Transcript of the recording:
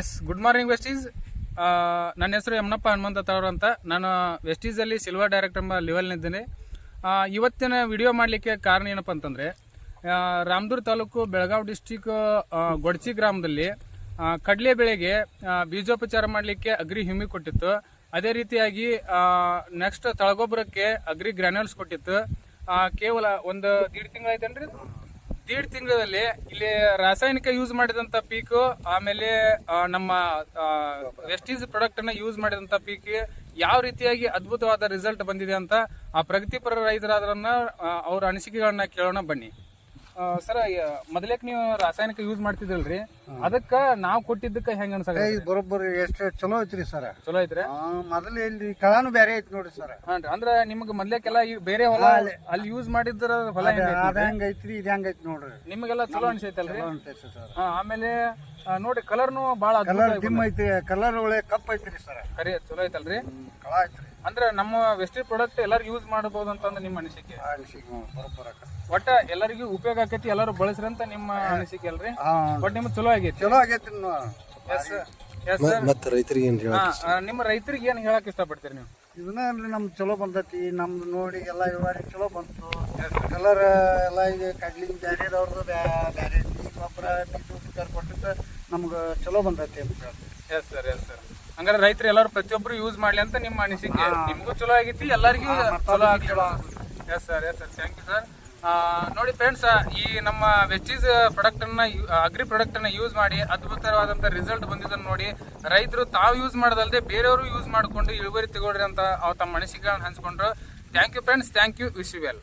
Yes good morning ವೆಸ್ಟೀಸ್. ನನ್ನ ಹೆಸರು ಯಮನಪ್ಪ ಹನುಮಂತ ತಾವ್ರು ಅಂತ. ನಾನು ವೆಸ್ಟೀಸಲ್ಲಿ ಸಿಲ್ವರ್ ಡೈರೆಕ್ಟರ್ ಎಂಬ ಲೆವೆಲ್ನಿದ್ದೇನೆ. ಇವತ್ತಿನ ವಿಡಿಯೋ ಮಾಡಲಿಕ್ಕೆ ಕಾರಣ ಏನಪ್ಪ ಅಂತಂದರೆ, ರಾಮದುರ್ಗ ತಾಲೂಕು ಬೆಳಗಾವಿ ಡಿಸ್ಟಿಕ್ ಗೊಡ್ಚಿ ಗ್ರಾಮದಲ್ಲಿ ಕಡಲೆ ಬೆಳೆಗೆ ಬೀಜೋಪಚಾರ ಮಾಡಲಿಕ್ಕೆ ಅಗ್ರಿ ಹ್ಯೂಮಿ ಕೊಟ್ಟಿತ್ತು. ಅದೇ ರೀತಿಯಾಗಿ ನೆಕ್ಸ್ಟ್ ತಳಗೊಬ್ಬರಕ್ಕೆ ಅಗ್ರಿ ಗ್ರ್ಯಾನ್ಯೂಲ್ಸ್ ಕೊಟ್ಟಿತ್ತು. ಕೇವಲ ಒಂದು 1.5 ತಿಂಗಳು ಆಯ್ತೇನ್ರಿ. 1.5 ತಿಂಗಳಲ್ಲಿ ಇಲ್ಲಿ ರಾಸಾಯನಿಕ ಯೂಸ್ ಮಾಡಿದಂಥ ಪೀಕು, ಆಮೇಲೆ ನಮ್ಮ ವೆಸ್ಟೀಸ್ ಪ್ರಾಡಕ್ಟ್ ಅನ್ನ ಯೂಸ್ ಮಾಡಿದಂಥ ಪೀಕ್ ಯಾವ ರೀತಿಯಾಗಿ ಅದ್ಭುತವಾದ ರಿಸಲ್ಟ್ ಬಂದಿದೆ ಅಂತ ಆ ಪ್ರಗತಿಪರ ರೈತರಾದ್ರನ್ನ ಅವ್ರ ಅನಿಸಿಕೆಗಳನ್ನ ಕೇಳೋಣ ಬನ್ನಿ. ಸರ್, ಮೊದಲೇಕ್ ನೀವು ರಾಸಾಯನಿಕ ಯೂಸ್ ಮಾಡ್ತಿದ್ರಲ್ರಿ, ಅದಕ್ಕ ನಾವು ಕೊಟ್ಟಿದ್ದಕ್ಕ ಹೆಂಗ ಅನ್ಸ ಬರೋಬ್ಬರಿ ಎಷ್ಟು ಚಲೋ ಐತ್ರಿ ಸರ್. ಚಲೋ ಐತ್ರಿ. ಮೊದಲು ಇಲ್ಲಿ ಕಳಾನು ಬೇರೆ ಐತಿ ನೋಡ್ರಿ ಸರ್. ಅಂದ್ರ ನಿಮ್ಗೆ ಮೊದ್ಲೇಕೆಲ್ಲ ಬೇರೆ ಹೊಲ ಅಲ್ಲಿ ಯೂಸ್ ಮಾಡಿದ್ರ ಹೊಲ ಅದ ಹೆಂಗೈತ್ರಿ, ಇದು ಹೆಂಗೈತಿ ನೋಡ್ರಿ. ನಿಮಗೆಲ್ಲ ಚಲೋ ಅನ್ಸೈತಲ್ರಿ. ಸರ್ ಆಮೇಲೆ ನೋಡ್ರಿ ಕಲರ್ನು ಬಾಳ ಕಲರ್ ಡಿಮ್ ಐತಿ, ಕಲರ್ ಒಳ್ಳೆ ಕಪ್ ಐತ್ರಿ ಸರ್. ಕರಿ ಚಲೋ ಐತಲ್ರಿ. ಕಳ ಐತ್ರಿ. ಅಂದ್ರೆ ನಮ್ಮ ವೆಸ್ಟೀಸ್ ಪ್ರಾಡಕ್ಟ್ ಎಲ್ಲಾರು ಯೂಸ್ ಮಾಡಬಹುದು ಅಂತಂದ್ರೆ ನಿಮ್ಮ ಅನಿಸಿಕೆ? ಒಟ್ಟ ಎಲ್ಲರಿಗೂ ಉಪಯೋಗ ಆಕೈತಿ, ಎಲ್ಲರೂ ಬಳಸ್ರಿ ಅಂತ ನಿಮ್ಮ ಅನಿಸಿಕೆ ಅಲ್ರಿ. ಬಟ್ ನಿಮ್ಗೆ ಚಲೋ ಆಗೈತಿ. ಚಲೋ ಆಗೈತಿ. ಮತ್ತೆ ರೈತರಿಗೆ ನಿಮ್ಮ ರೈತರಿಗೆ ಏನ್ ಹೇಳಕ್ ಇಷ್ಟಪಡ್ತೀರಿ ನೀವು? ಇದನ್ನ ನಮ್ದು ಚಲೋ ಬಂದೈತಿ. ನಮ್ದು ನೋಡಿ ಎಲ್ಲ ಇಳುವರಿ ಚಲೋ ಬಂತು. ಕಲರ್ ಎಲ್ಲ ಈಗ ಕಡ್ಲಿನ ಬ್ಯಾರೆದವ್ರದ್ದು ಬ್ಯಾರೆ ಗೊಬ್ಬರ ಬೀಜೋಪಚಾರ ಕೊಟ್ಟಿದ್ದು ನಮ್ಗೆ ಚಲೋ ಬಂದೈತಿ ಅಂತ ಹೇಳ್ತೀವಿ. S sir, yes sir. ಹಂಗಾರೆ ರೈತರು ಎಲ್ಲರೂ ಪ್ರತಿಯೊಬ್ರು ಯೂಸ್ ಮಾಡ್ಲಿ ಅಂತ ನಿಮ್ಮ ಅನಿಸಿಕೆ. ನಿಮ್ಗೂ ಚಲೋ ಆಗೈತಿ, ಎಲ್ಲರಿಗೂ ಚಲೋ ಆಗಿ. Yes sir, yes sir, thank you sir. ನೋಡಿ ಫ್ರೆಂಡ್ಸ್, ಈ ನಮ್ಮ ವೆಸ್ಟೀಸ್ ಪ್ರಾಡಕ್ಟ್ ಅನ್ನ ಅಗ್ರಿ ಪ್ರಾಡಕ್ಟ್ ಅನ್ನ ಯೂಸ್ ಮಾಡಿ ಅದ್ಭುತವಾದಂತ ರಿಸಲ್ಟ್ ಬಂದಿದ್ದನ್ನು ನೋಡಿ ರೈತರು ತಾವು ಯೂಸ್ ಮಾಡೋದಲ್ಲದೆ ಬೇರೆಯವರು ಯೂಸ್ ಮಾಡಿಕೊಂಡು ಇಳುವರಿ ತಗೊಳ್ರಿ ಅಂತ ತಮ್ಮ ಅನಿಸಿಕೆಗಳನ್ನ ಹಂಚ್ಕೊಂಡ್ರು. Thank you friends, thank you, wish you well.